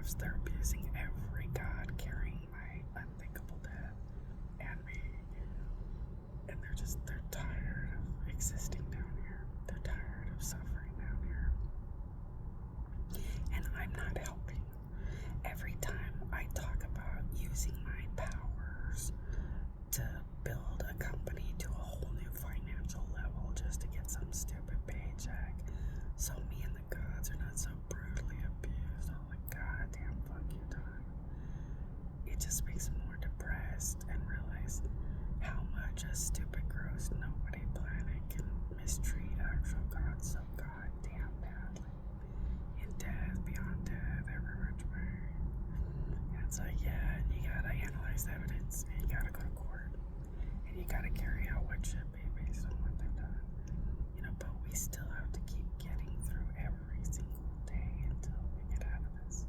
paragraphs. They're abusing every god carrying my unthinkable death and me. And they're tired of existing down here. They're tired of suffering down here. And I'm not helping. Every time I talk about using my powers to build a company to a whole new financial level just to get some stupid paycheck, so me and the gods are not so brutally abused all the goddamn fuck you time, it just makes me more depressed and realize how much a stupid, gross, nobody planet can mistreat actual gods so goddamn badly. In death, beyond death, every which way. And it's like, yeah, and you gotta analyze the evidence, and you gotta go to court, and you gotta carry out what should be based on what they've done. But we still have to keep getting through every single day until we get out of this.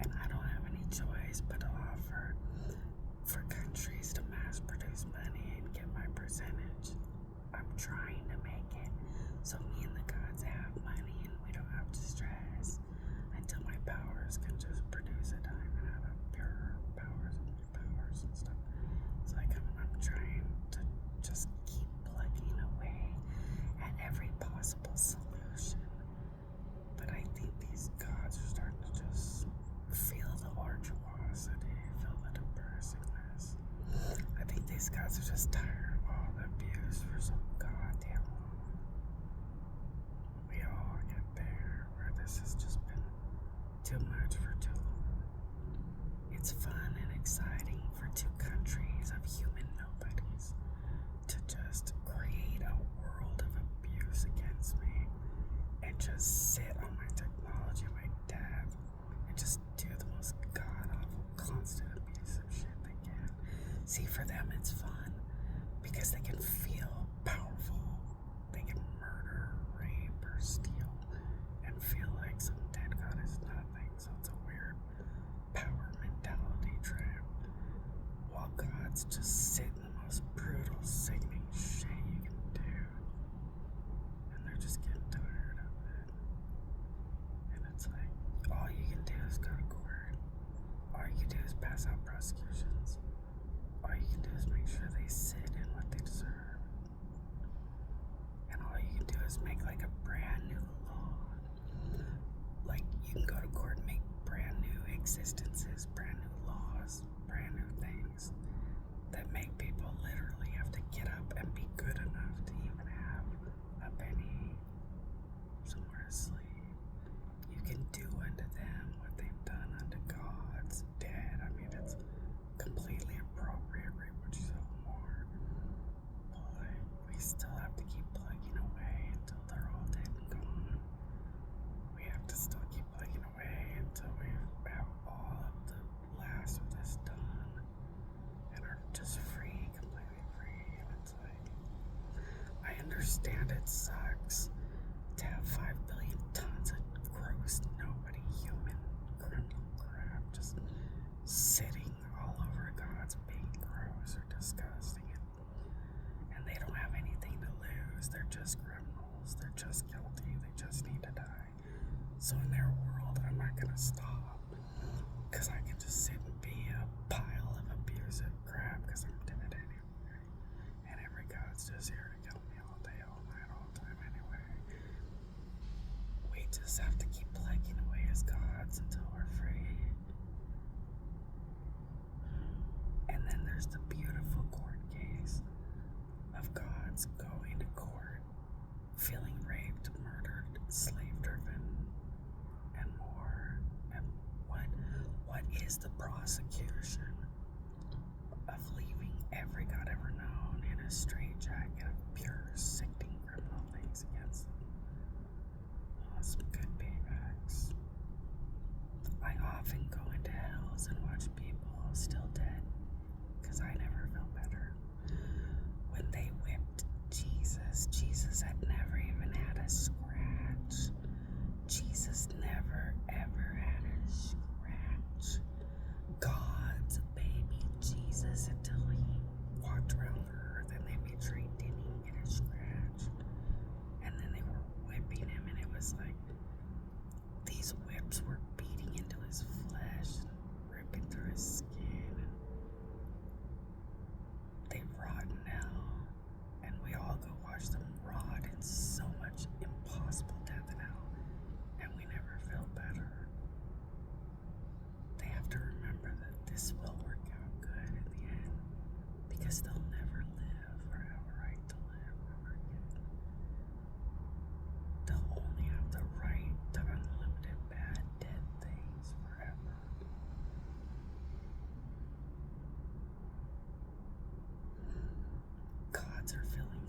And I don't have any choice but to offer for countries to mass produce money and get my percentage. I'm trying to make it so me and the gods have money and we don't have to stress until my powers can just produce a diamond out of pure powers and stuff. It's like I'm trying to just keep plugging away at every possible solution. But I think these gods are starting to just feel the arduosity, feel the depressingness. I think these gods are just tired of all the abuse for so goddamn long. We all get there where this has just been too much for too long. It's fun and exciting for two countries of human nobodies to just create a world of abuse against me and just sit on my technology, my death, and just do the most god-awful, constant abusive shit they can. See, for them it's fun because they can feel powerful. They can murder, rape, or steal and feel like some dead god is nothing. So it's a weird power mentality trip. While gods just sit in the most brutal, sickening shit you can do. And they're just getting tired of it. And it's like, all you can do is go to court. All you can do is pass out prosecutions. All you can do is make sure they sit in what they deserve. And all you can do is make like a brand new law. Like, you can go to court and make brand new existences, brand new laws, brand new things that make people literally have to get up and be good enough to even have a penny, somewhere to sleep. You can do unto them what they've done unto gods dead. I mean, it's completely appropriate, right? Which is so more. But we still have to keep plugging away until they're all dead and gone. We have to still keep plugging away until we have all of the last of this done and are just free, completely free. And it's like, I understand it sucks to have 5 billion tons of gross, nobody human criminal crap just sitting all over gods being gross or disgusting. And they don't have anything to lose. They're just criminals. They're just guilty. They just need to die. So in their world, I'm not going to stop. Because I can just sit and be a pile of abusive crap because I'm dead anyway. And every god's just here to kill me all day, all night, all the time anyway. We just have to keep plugging away as gods until we're free. And then there's the beautiful court case of gods going to court, feeling raped, murdered, slave-driven, and more. And what is the prosecution of leaving every god ever known in a straitjacket of pure, sickening criminal things against them? Oh, some good paybacks. I often go into hells and watch people still dead, because I never felt better. When they whipped Jesus had never even had a scratch.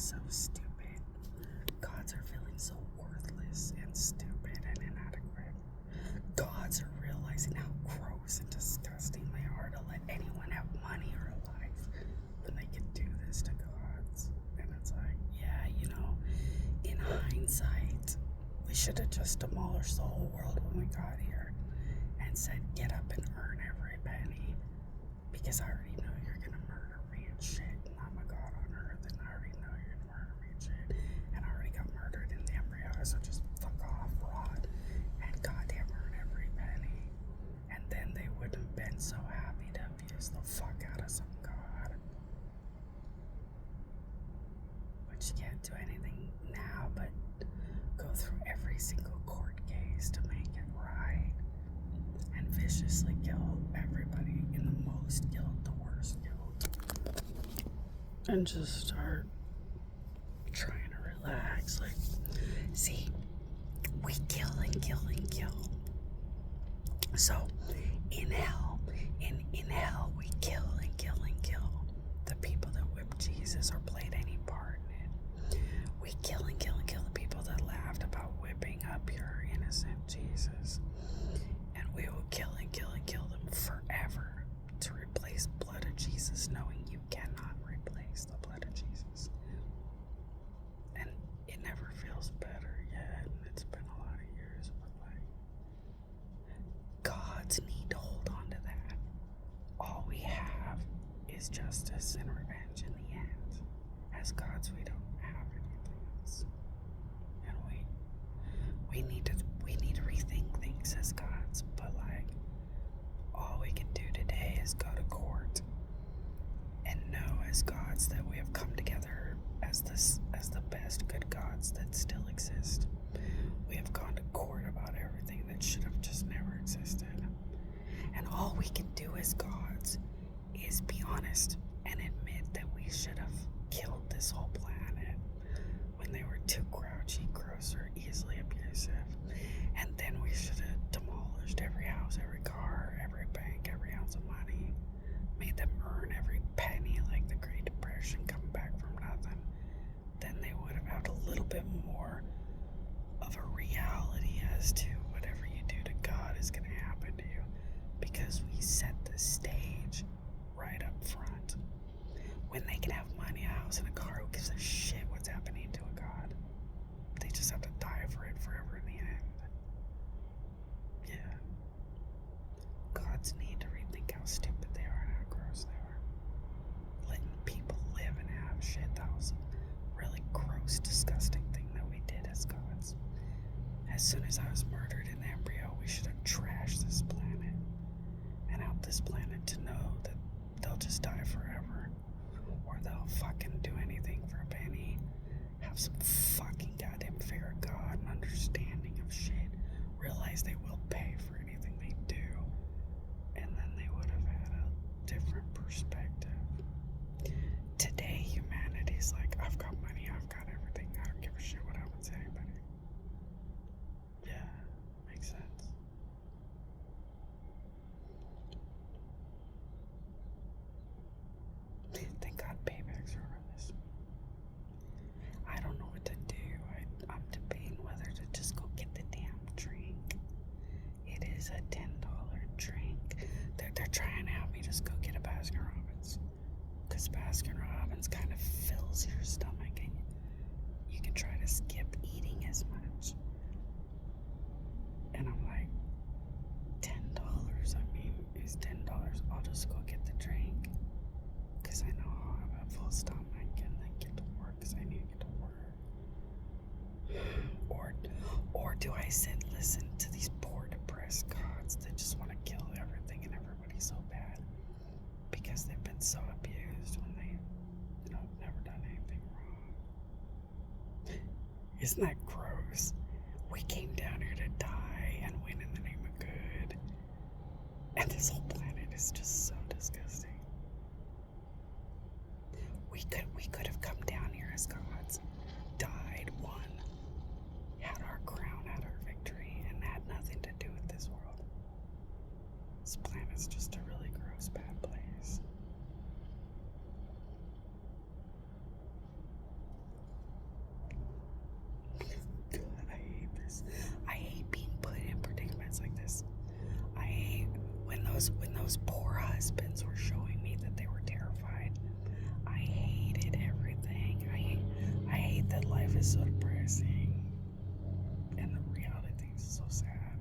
so stupid. Gods are feeling so worthless and stupid and inadequate. Gods are realizing how gross and disgusting they are to let anyone have money or a life when they can do this to gods. And it's like, yeah, in hindsight, we should have just demolished the whole world when we got here and said, get up and earn every penny, because I already know you're gonna murder me and shit, and I'm a god on earth, and I already know you're gonna murder me and shit, and I already got murdered in the embryo, so just fuck off, rot, and goddamn earn every penny. And then they wouldn't have been so happy to abuse the fuck out of some god. But you can't do anything now but go through every single court case to make it right, and viciously kill everybody in the most guilt, the worst guilt, and just start trying to relax. Like, see, we kill and kill and kill. So in hell, in hell, we kill and kill and kill the people that whipped Jesus or played any part in it. We kill and kill and kill the people that laughed about whipping up your innocent Jesus. And we will kill and kill and kill them forever to replace blood of Jesus, knowing you cannot replace the blood of Jesus. And it never feels better yet. It's been a lot of years, but like, gods need to hold on to that. All we have is justice and revenge in the end. As gods, we don't have anything else. And we need to rethink things as gods, but like, all we can do today is go to court and know as gods that we have come together as the best good gods that still exist. We have gone to court about everything that should have just never existed. And all we can do as gods is be honest and admit that we should have killed this whole planet when they were too grouchy, gross, or easily abusive. And then we should have demolished every house, every car, every bank, every ounce of money, made them earn every penny like the Great Depression, coming back from nothing. Then they would have had a little bit more of a reality as to whatever you do to God is going to happen to you, because we set the stage right up front. When they can have money, a house, and a car, who gives a shit what's happening to a God? They just have to die for it forever in the end. Yeah. Gods need to rethink how stupid they are and how gross they are. Letting people live and have shit, that was a really gross, disgusting thing that we did as gods. As soon as I was murdered in the embryo, we should have trashed this planet and helped this planet to know that they'll just die forever, or they'll fucking do anything for a penny, have some fucking goddamn fear of God and understanding of shit, realize they will pay for anything they do, and then they would have had a different perspective. Today, humanity's like, I've got money, I've got everything, I don't give a shit what happens to anybody. Yeah, makes sense. Thank God paybacks are on this. I don't know what to do. I'm debating whether to just go get the damn drink. It is a $10 drink. They're trying to have me just go get a Baskin Robbins, because Baskin Robbins kind of fills your stomach and you can try to skip eating as much. And I'm like, $10, I mean, is $10. I'll just go get the drink, because I know I'll have a full stomach and then get to work, because I need to get to work. Or do I sit and listen to these poor depressed gods that just want to kill everything and everybody so bad because they've been so abused when they, never done anything wrong? Isn't that gross? We came down here to die and win in the name of good, and this whole planet is just so disgusting. We could have come down here as gods, died, won, had our crown, had our victory, and had nothing to do with this world. This planet's just a really gross, bad place. those poor husbands were showing me that they were terrified, I hated everything. I hate that life is so depressing, and the reality things is so sad,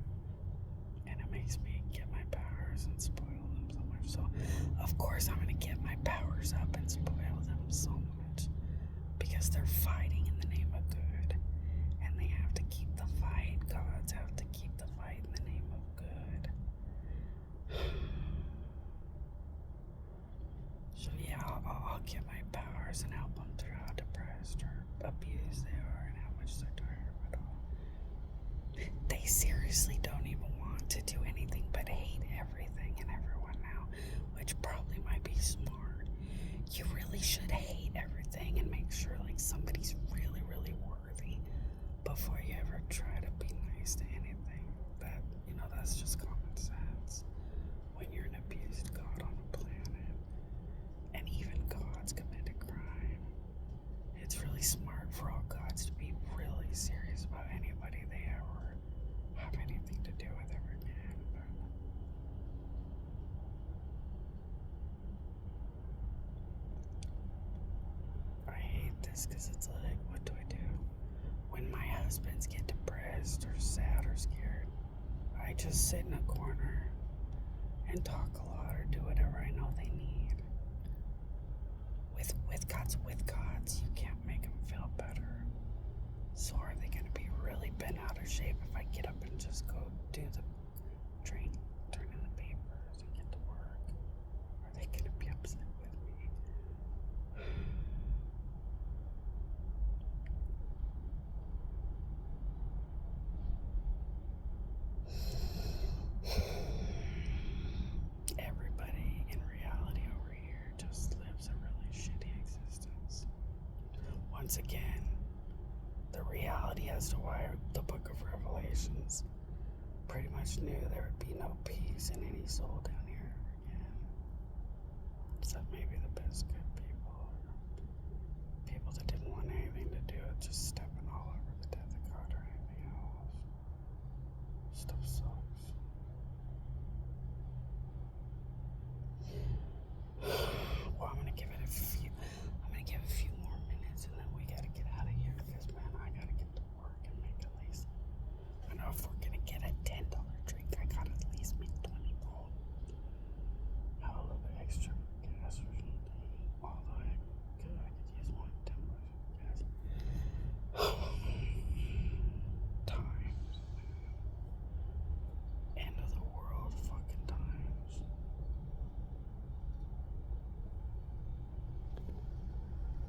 and it makes me get my powers and spoil them so much. So, of course, I'm gonna get my powers up and spoil them so much because they're fighting in the name of good, and they have to keep the fight. Gods have to keep the fight in the name of good. So yeah, I'll get my powers and help them through how depressed or abused they are and how much they're tired of it all. They seriously don't even want to do anything but hate everything and everyone now, which probably might be smart. You really should hate everything and make sure like somebody's really, really worthy before you ever try to be nice to anything. That's just common sense. When you're an abused god on a planet, and even gods commit a crime, it's really smart for all gods to be really serious about anybody they ever have anything to do with ever again. But I hate this because it's like, what do I do? When my husbands get depressed or sad or scared, I just sit in a corner and talk a lot or do whatever I know they need. With gods, you can't make them feel better. So are they going to be really bent out of shape if I get up and just go do the drink, turn in the papers, and get to work? Are they going to be upset with me? Everybody in reality over here just lives a really shitty existence. Once again, the reality as to why the book of Revelations pretty much knew there would be no peace in any soul down here ever again. Except maybe the best good people. People that didn't want anything to do with just stepping all over the death of God or anything else. Stuff so